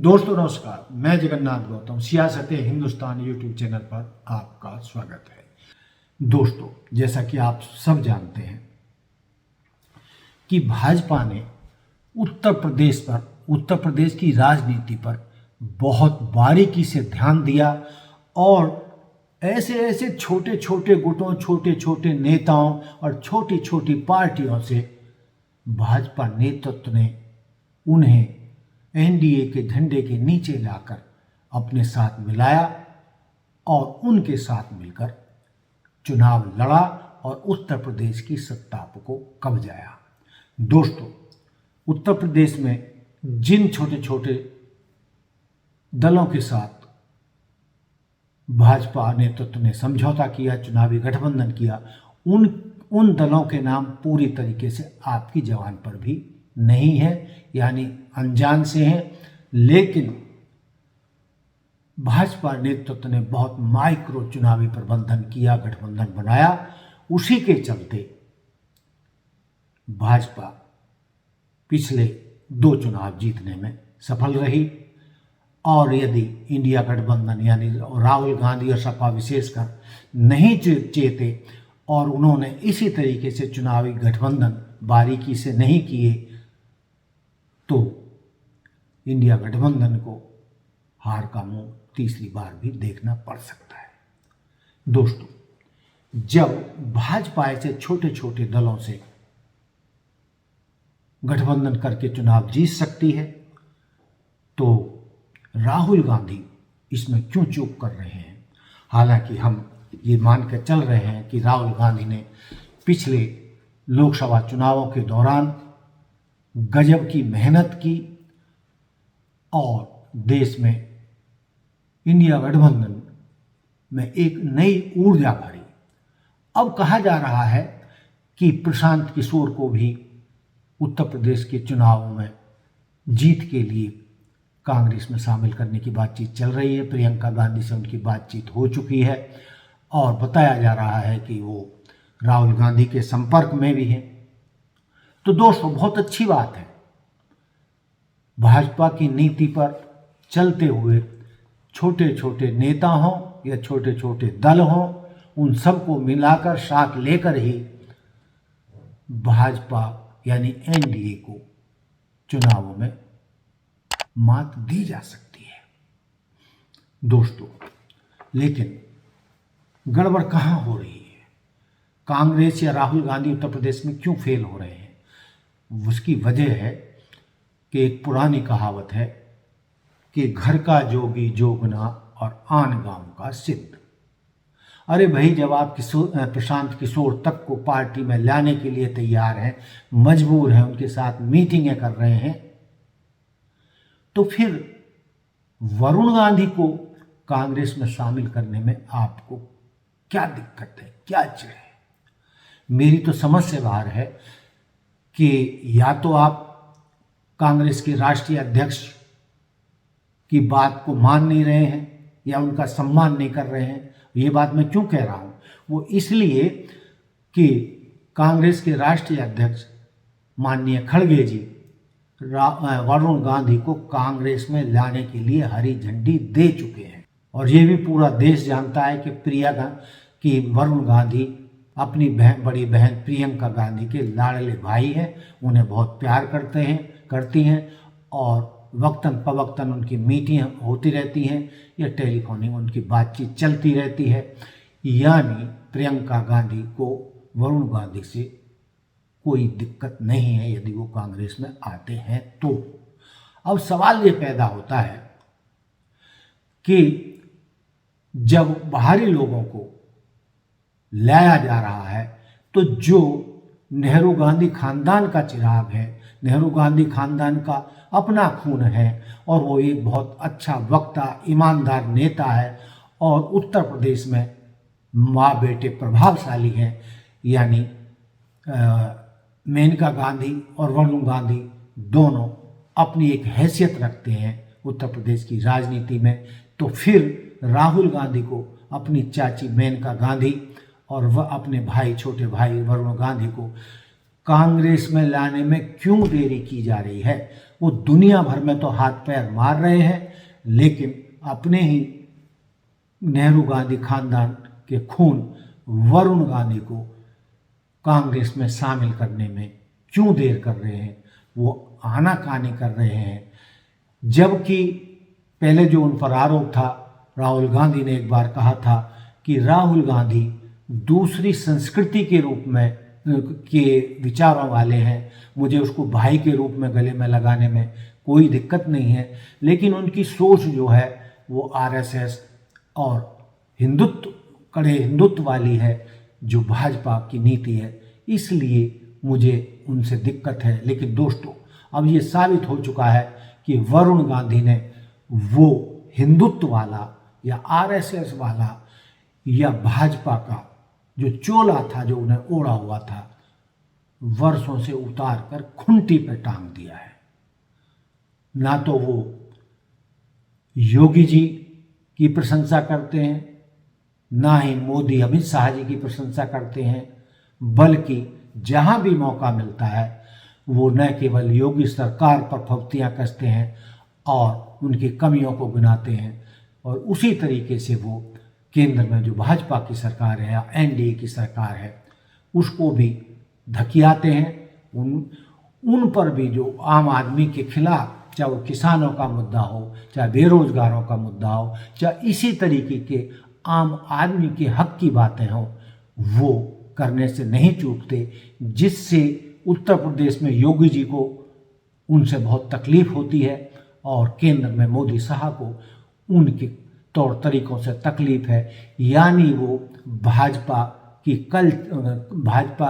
दोस्तों नमस्कार, मैं जगन्नाथ गौतम सियासत हिंदुस्तान यूट्यूब चैनल पर आपका स्वागत है। दोस्तों, जैसा कि आप सब जानते हैं कि भाजपा ने उत्तर प्रदेश की राजनीति पर बहुत बारीकी से ध्यान दिया और ऐसे ऐसे छोटे छोटे गुटों, छोटे छोटे नेताओं और छोटी छोटी पार्टियों से भाजपा नेतृत्व ने उन्हें एनडीए के झंडे के नीचे लाकर अपने साथ मिलाया और उनके साथ मिलकर चुनाव लड़ा और उत्तर प्रदेश की सत्ता को कब्जाया। दोस्तों, उत्तर प्रदेश में जिन छोटे छोटे दलों के साथ भाजपा नेतृत्व ने समझौता किया, चुनावी गठबंधन किया, उन दलों के नाम पूरी तरीके से आपकी जबान पर भी नहीं है, यानी अनजान से हैं। लेकिन भाजपा नेतृत्व ने बहुत माइक्रो चुनावी प्रबंधन किया, गठबंधन बनाया। उसी के चलते भाजपा पिछले 2 चुनाव जीतने में सफल रही और यदि इंडिया गठबंधन यानी राहुल गांधी और सपा विशेषकर नहीं चेते और उन्होंने इसी तरीके से चुनावी गठबंधन बारीकी से नहीं किए तो इंडिया गठबंधन को हार का मुंह तीसरी बार भी देखना पड़ सकता है। दोस्तों, जब भाजपा ऐसे छोटे छोटे दलों से गठबंधन करके चुनाव जीत सकती है तो राहुल गांधी इसमें क्यों चूक कर रहे हैं? हालांकि हम ये मान कर चल रहे हैं कि राहुल गांधी ने पिछले लोकसभा चुनावों के दौरान गजब की मेहनत की और देश में इंडिया गठबंधन में एक नई ऊर्जा भरी। अब कहा जा रहा है कि प्रशांत किशोर को भी उत्तर प्रदेश के चुनावों में जीत के लिए कांग्रेस में शामिल करने की बातचीत चल रही है। प्रियंका गांधी से उनकी बातचीत हो चुकी है और बताया जा रहा है कि वो राहुल गांधी के संपर्क में भी हैं। तो दोस्तों, बहुत अच्छी बात है। भाजपा की नीति पर चलते हुए छोटे छोटे नेता हों या छोटे छोटे दल हों, उन सबको मिलाकर साथ लेकर ही भाजपा यानी एनडीए को चुनावों में मात दी जा सकती है। दोस्तों, लेकिन गड़बड़ कहाँ हो रही है? कांग्रेस या राहुल गांधी उत्तर प्रदेश में क्यों फेल हो रहे हैं? उसकी वजह है कि एक पुरानी कहावत है कि घर का जोगी जोगना और आन गांव का सिद्ध। अरे भाई, जब आप प्रशांत किशोर तक को पार्टी में लाने के लिए तैयार हैं, मजबूर हैं, उनके साथ मीटिंगें कर रहे हैं, तो फिर वरुण गांधी को कांग्रेस में शामिल करने में आपको क्या दिक्कत है, क्या चिढ़ है? मेरी तो समझ से बाहर है कि या तो आप कांग्रेस के राष्ट्रीय अध्यक्ष की बात को मान नहीं रहे हैं या उनका सम्मान नहीं कर रहे हैं। ये बात मैं क्यों कह रहा हूँ? वो इसलिए कि कांग्रेस के राष्ट्रीय अध्यक्ष माननीय खड़गे जी वरुण गांधी को कांग्रेस में लाने के लिए हरी झंडी दे चुके हैं और ये भी पूरा देश जानता है कि वरुण गांधी अपनी बड़ी बहन प्रियंका गांधी के लाडले भाई हैं, उन्हें बहुत प्यार करती हैं और वक्तन फवक्तन उनकी मीटिंग होती रहती हैं या टेलीफोनिंग उनकी बातचीत चलती रहती है। यानी प्रियंका गांधी को वरुण गांधी से कोई दिक्कत नहीं है यदि वो कांग्रेस में आते हैं तो। अब सवाल ये पैदा होता है कि जब बाहरी लोगों को लाया जा रहा है तो जो नेहरू गांधी खानदान का चिराग है, नेहरू गांधी खानदान का अपना खून है और वो एक बहुत अच्छा वक्ता, ईमानदार नेता है और उत्तर प्रदेश में माँ बेटे प्रभावशाली हैं, यानी मेनका गांधी और वरुण गांधी दोनों अपनी एक हैसियत रखते हैं उत्तर प्रदेश की राजनीति में। तो फिर राहुल गांधी को अपनी चाची मेनका गांधी और वह अपने भाई, छोटे भाई वरुण गांधी को कांग्रेस में लाने में क्यों देरी की जा रही है? वो दुनिया भर में तो हाथ पैर मार रहे हैं, लेकिन अपने ही नेहरू गांधी खानदान के खून वरुण गांधी को कांग्रेस में शामिल करने में क्यों देर कर रहे हैं, वो आनाकानी कर रहे हैं। जबकि पहले जो उन पर आरोप था, राहुल गांधी ने एक बार कहा था कि राहुल गांधी दूसरी संस्कृति के रूप में के विचारों वाले हैं, मुझे उसको भाई के रूप में गले में लगाने में कोई दिक्कत नहीं है, लेकिन उनकी सोच जो है वो आरएसएस और कड़े हिंदुत्व वाली है, जो भाजपा की नीति है, इसलिए मुझे उनसे दिक्कत है। लेकिन दोस्तों, अब ये साबित हो चुका है कि वरुण गांधी ने वो हिंदुत्व वाला या आरएसएस वाला या भाजपा का जो चोला था, जो उन्हें ओढ़ा हुआ था, वर्षों से उतार कर खूंटी पर टांग दिया है। ना तो वो योगी जी की प्रशंसा करते हैं, ना ही मोदी अमित शाह जी की प्रशंसा करते हैं, बल्कि जहां भी मौका मिलता है वो न केवल योगी सरकार पर फब्तियां कसते हैं और उनकी कमियों को गिनाते हैं, और उसी तरीके से वो केंद्र में जो भाजपा की सरकार है या एनडीए की सरकार है उसको भी धकियाते हैं। उन पर भी जो आम आदमी के खिलाफ, चाहे वो किसानों का मुद्दा हो, चाहे बेरोजगारों का मुद्दा हो, चाहे इसी तरीके के आम आदमी के हक की बातें हों, वो करने से नहीं चूकते, जिससे उत्तर प्रदेश में योगी जी को उनसे बहुत तकलीफ होती है और केंद्र में मोदी साहब को उनके तौर तरीकों से तकलीफ है। यानी वो भाजपा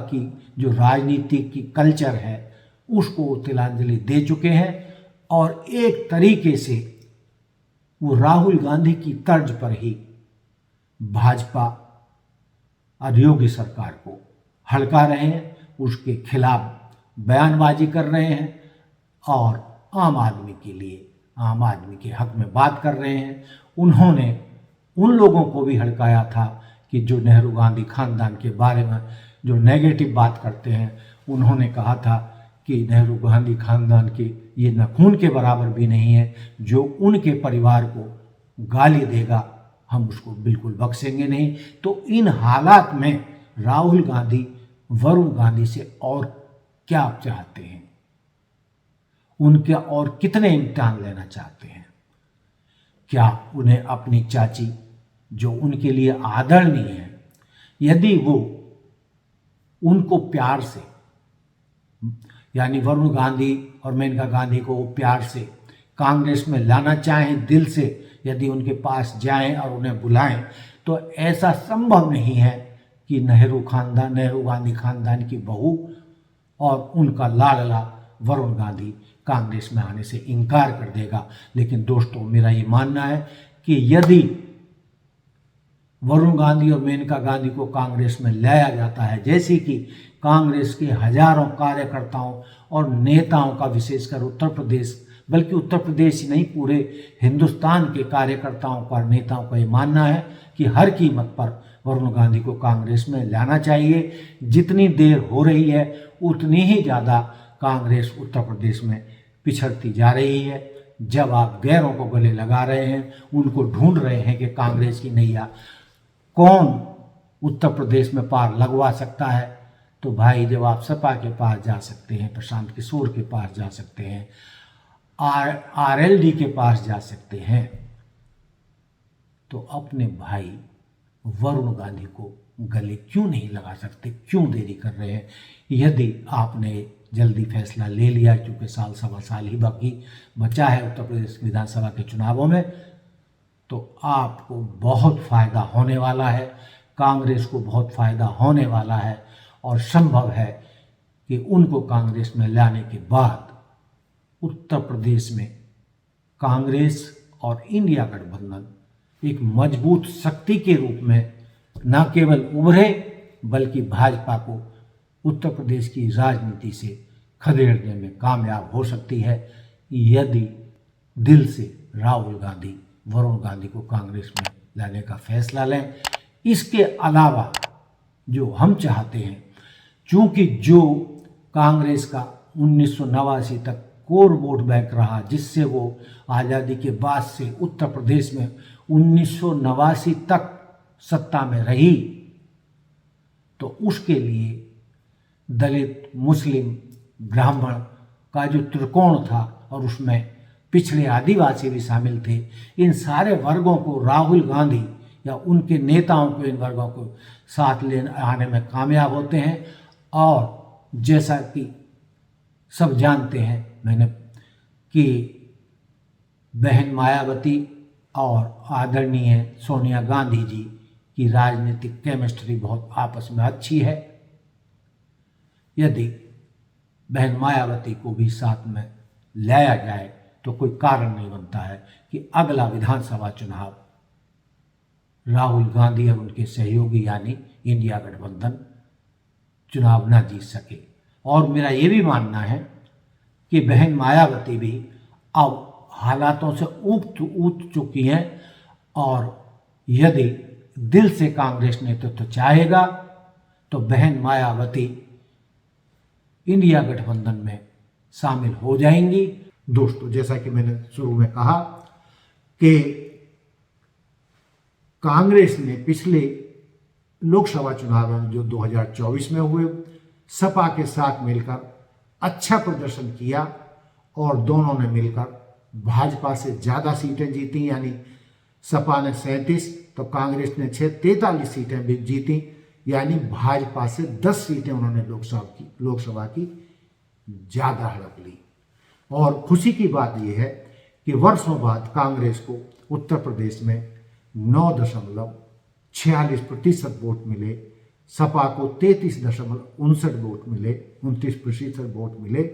की जो राजनीति की कल्चर है उसको वो तिलांजलि दे चुके हैं, और एक तरीके से वो राहुल गांधी की तर्ज पर ही भाजपा और योगी सरकार को हड़का रहे हैं, उसके खिलाफ बयानबाजी कर रहे हैं और आम आदमी के लिए, आम आदमी के हक में बात कर रहे हैं। उन्होंने उन लोगों को भी हड़काया था कि जो नेहरू गांधी खानदान के बारे में जो नेगेटिव बात करते हैं, उन्होंने कहा था कि नेहरू गांधी खानदान के ये न खून के बराबर भी नहीं है, जो उनके परिवार को गाली देगा हम उसको बिल्कुल बख्शेंगे नहीं। तो इन हालात में राहुल गांधी वरुण गांधी से और क्या चाहते हैं, उनके और कितने इम्तिहान लेना चाहते हैं? क्या उन्हें अपनी चाची, जो उनके लिए आदरणीय है, यदि वो उनको प्यार से, यानी वरुण गांधी और मेनका गांधी को वो प्यार से कांग्रेस में लाना चाहें, दिल से यदि उनके पास जाएं और उन्हें बुलाएं, तो ऐसा संभव नहीं है कि नेहरू गांधी खानदान की बहू और उनका लाडला वरुण गांधी कांग्रेस में आने से इनकार कर देगा। लेकिन दोस्तों, मेरा ये मानना है कि यदि वरुण गांधी और मेनका गांधी को कांग्रेस में लाया जाता है, जैसे कि कांग्रेस के हजारों कार्यकर्ताओं और नेताओं का, विशेषकर उत्तर प्रदेश, बल्कि उत्तर प्रदेश ही नहीं पूरे हिंदुस्तान के कार्यकर्ताओं का और नेताओं का ये मानना है कि हर कीमत पर वरुण गांधी को कांग्रेस में लाना चाहिए। जितनी देर हो रही है उतनी ही ज़्यादा कांग्रेस उत्तर प्रदेश में पिछड़ती जा रही है। जब आप गैरों को गले लगा रहे हैं, उनको ढूंढ रहे हैं कि कांग्रेस की नैया कौन उत्तर प्रदेश में पार लगवा सकता है, तो भाई जब आप सपा के पास जा सकते हैं, प्रशांत किशोर के पास जा सकते हैं, आरएलडी के पास जा सकते हैं, तो अपने भाई वरुण गांधी को गले क्यों नहीं लगा सकते? क्यों देरी कर रहे हैं? यदि आपने जल्दी फैसला ले लिया, क्योंकि सवा साल ही बाकी बचा है उत्तर प्रदेश विधानसभा के चुनावों में, तो आपको बहुत फ़ायदा होने वाला है, कांग्रेस को बहुत फ़ायदा होने वाला है, और संभव है कि उनको कांग्रेस में लाने के बाद उत्तर प्रदेश में कांग्रेस और इंडिया गठबंधन एक मजबूत शक्ति के रूप में न केवल उभरे, बल्कि भाजपा को उत्तर प्रदेश की राजनीति से खदेड़ने में कामयाब हो सकती है, यदि दिल से राहुल गांधी वरुण गांधी को कांग्रेस में लाने का फैसला लें। इसके अलावा जो हम चाहते हैं, चूंकि जो कांग्रेस का 1989 तक कोर वोट बैंक रहा, जिससे वो आज़ादी के बाद से उत्तर प्रदेश में 1989 तक सत्ता में रही, तो उसके लिए दलित, मुस्लिम, ब्राह्मण का जो त्रिकोण था, और उसमें पिछड़े आदिवासी भी शामिल थे, इन सारे वर्गों को राहुल गांधी या उनके नेताओं को इन वर्गों को साथ ले आने में कामयाब होते हैं। और जैसा कि सब जानते हैं मैंने कि बहन मायावती और आदरणीय सोनिया गांधी जी की राजनीतिक केमिस्ट्री बहुत आपस में अच्छी है। यदि बहन मायावती को भी साथ में लाया जाए तो कोई कारण नहीं बनता है कि अगला विधानसभा चुनाव राहुल गांधी और उनके सहयोगी यानी इंडिया गठबंधन चुनाव ना जीत सके। और मेरा ये भी मानना है कि बहन मायावती भी अब हालातों से ऊब चुकी हैं, और यदि दिल से कांग्रेस नेतृत्व तो चाहेगा तो बहन मायावती इंडिया गठबंधन में शामिल हो जाएंगी। दोस्तों, जैसा कि मैंने शुरू में कहा कि कांग्रेस ने पिछले लोकसभा चुनाव में जो 2024 में हुए, सपा के साथ मिलकर अच्छा प्रदर्शन किया और दोनों ने मिलकर भाजपा से ज़्यादा सीटें जीती, यानी सपा ने 37 तो कांग्रेस ने 43 सीटें भी जीती, यानी भाजपा से 10 सीटें उन्होंने लोकसभा की ज़्यादा हड़प ली। और खुशी की बात यह है कि वर्षों बाद कांग्रेस को उत्तर प्रदेश में 9.46% वोट मिले, सपा को 33.59 वोट मिले, 29% वोट मिले।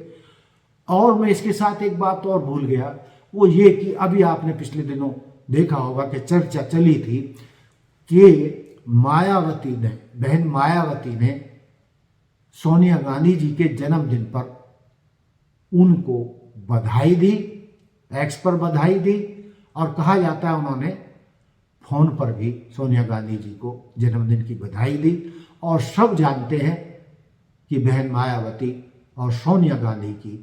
और मैं इसके साथ एक बात और भूल गया, वो ये कि अभी आपने पिछले दिनों देखा होगा कि चर्चा चली थी कि बहन मायावती ने सोनिया गांधी जी के जन्मदिन पर उनको बधाई दी, एक्स पर बधाई दी, और कहा जाता है उन्होंने फोन पर भी सोनिया गांधी जी को जन्मदिन की बधाई दी। और सब जानते हैं कि बहन मायावती और सोनिया गांधी की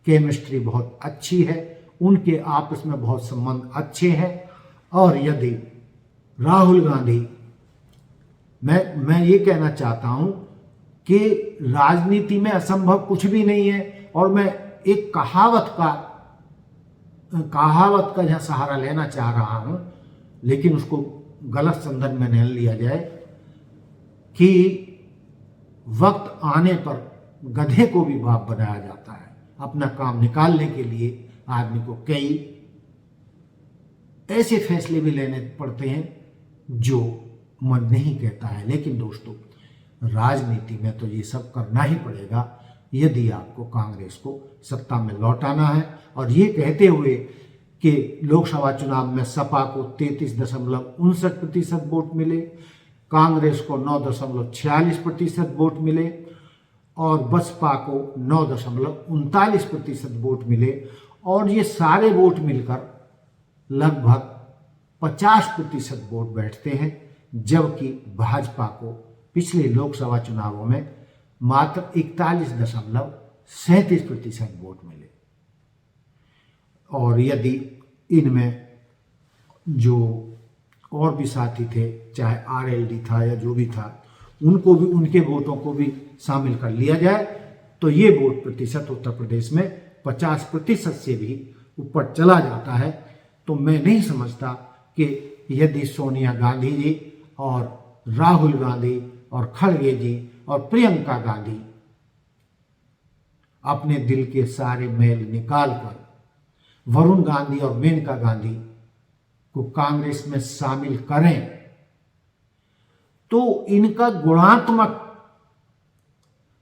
केमिस्ट्री बहुत अच्छी है, उनके आपस में बहुत संबंध अच्छे हैं। और यदि राहुल गांधी, मैं ये कहना चाहता हूं कि राजनीति में असंभव कुछ भी नहीं है, और मैं एक कहावत का जहाँ सहारा लेना चाह रहा हूं, लेकिन उसको गलत संदर्भ में न लिया जाए कि वक्त आने पर गधे को भी बाप बनाया जाता है। अपना काम निकालने के लिए आदमी को कई ऐसे फैसले भी लेने पड़ते हैं जो मन नहीं कहता है। लेकिन दोस्तों, राजनीति में तो ये सब करना ही पड़ेगा यदि आपको कांग्रेस को सत्ता में लौटाना है। और ये कहते हुए कि लोकसभा चुनाव में सपा को 33.59% वोट मिले, कांग्रेस को 9.46% वोट मिले, और बसपा को 9.39% वोट मिले, और ये सारे वोट मिलकर लगभग 50% वोट बैठते हैं, जबकि भाजपा को पिछले लोकसभा चुनावों में मात्र 41.37% वोट मिले। और यदि इनमें जो और भी साथी थे, चाहे आरएलडी था या जो भी था, उनको भी, उनके वोटों को भी शामिल कर लिया जाए तो ये वोट प्रतिशत उत्तर प्रदेश में 50% से भी ऊपर चला जाता है। तो मैं नहीं समझता कि यदि सोनिया गांधी जी और राहुल गांधी और खड़गे जी और प्रियंका गांधी अपने दिल के सारे मैल निकालकर वरुण गांधी और मेनका गांधी को कांग्रेस में शामिल करें तो इनका गुणात्मक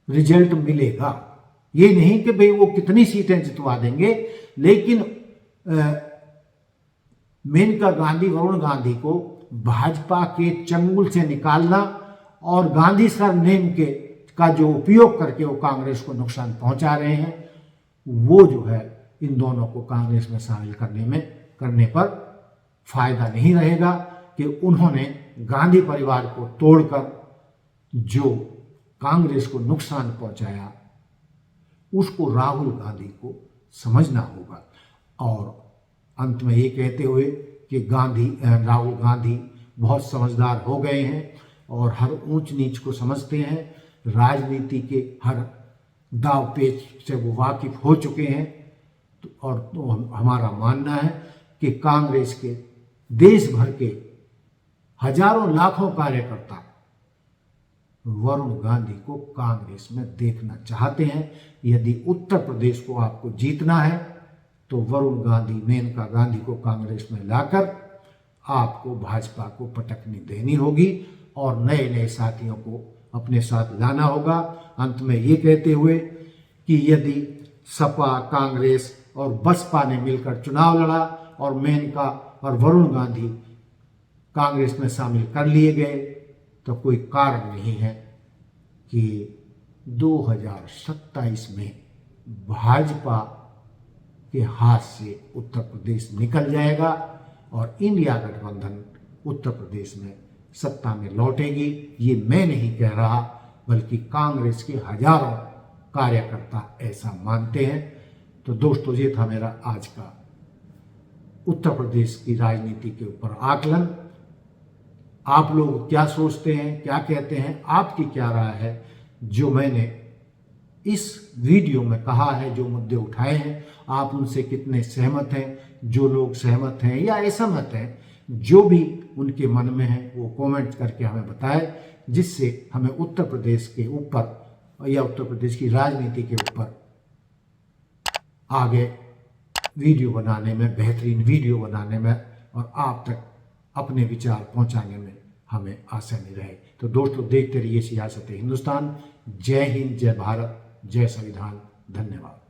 रिजल्ट मिलेगा। ये नहीं कि भाई वो कितनी सीटें जितवा देंगे, लेकिन मेनका गांधी, वरुण गांधी को भाजपा के चंगुल से निकालना और गांधी सर नेम का जो उपयोग करके वो कांग्रेस को नुकसान पहुंचा रहे हैं, वो जो है इन दोनों को कांग्रेस में शामिल करने पर फायदा नहीं रहेगा कि उन्होंने गांधी परिवार को तोड़कर जो कांग्रेस को नुकसान पहुंचाया उसको राहुल गांधी को समझना होगा। और अंत में ये कहते हुए कि राहुल गांधी बहुत समझदार हो गए हैं और हर ऊंच नीच को समझते हैं, राजनीति के हर दाव पेच से वो वाकिफ हो चुके हैं। तो हमारा मानना है कि कांग्रेस के देश भर के हजारों लाखों कार्यकर्ता वरुण गांधी को कांग्रेस में देखना चाहते हैं। यदि उत्तर प्रदेश को आपको जीतना है तो वरुण गांधी, मेनका गांधी को कांग्रेस में लाकर आपको भाजपा को पटकनी देनी होगी और नए नए साथियों को अपने साथ लाना होगा। अंत में ये कहते हुए कि यदि सपा, कांग्रेस और बसपा ने मिलकर चुनाव लड़ा और मेनका और वरुण गांधी कांग्रेस में शामिल कर लिए गए तो कोई कारण नहीं है कि 2027 में भाजपा के हाथ से उत्तर प्रदेश निकल जाएगा और इंडिया गठबंधन उत्तर प्रदेश में सत्ता में लौटेगी। ये मैं नहीं कह रहा, बल्कि कांग्रेस के हजारों कार्यकर्ता ऐसा मानते हैं। तो दोस्तों, ये था मेरा आज का उत्तर प्रदेश की राजनीति के ऊपर आकलन। आप लोग क्या सोचते हैं, क्या कहते हैं, आपकी क्या राय है? जो मैंने इस वीडियो में कहा है, जो मुद्दे उठाए हैं, आप उनसे कितने सहमत हैं? जो लोग सहमत हैं या असहमत हैं, जो भी उनके मन में है वो कमेंट करके हमें बताएं, जिससे हमें उत्तर प्रदेश के ऊपर या उत्तर प्रदेश की राजनीति के ऊपर आगे वीडियो बनाने में, बेहतरीन वीडियो बनाने में और आप तक अपने विचार पहुंचाने में हमें आसानी रहे। तो दोस्तों, देखते रहिए सियासत हिंदुस्तान। जय हिंद, जय भारत, जय संविधान। धन्यवाद।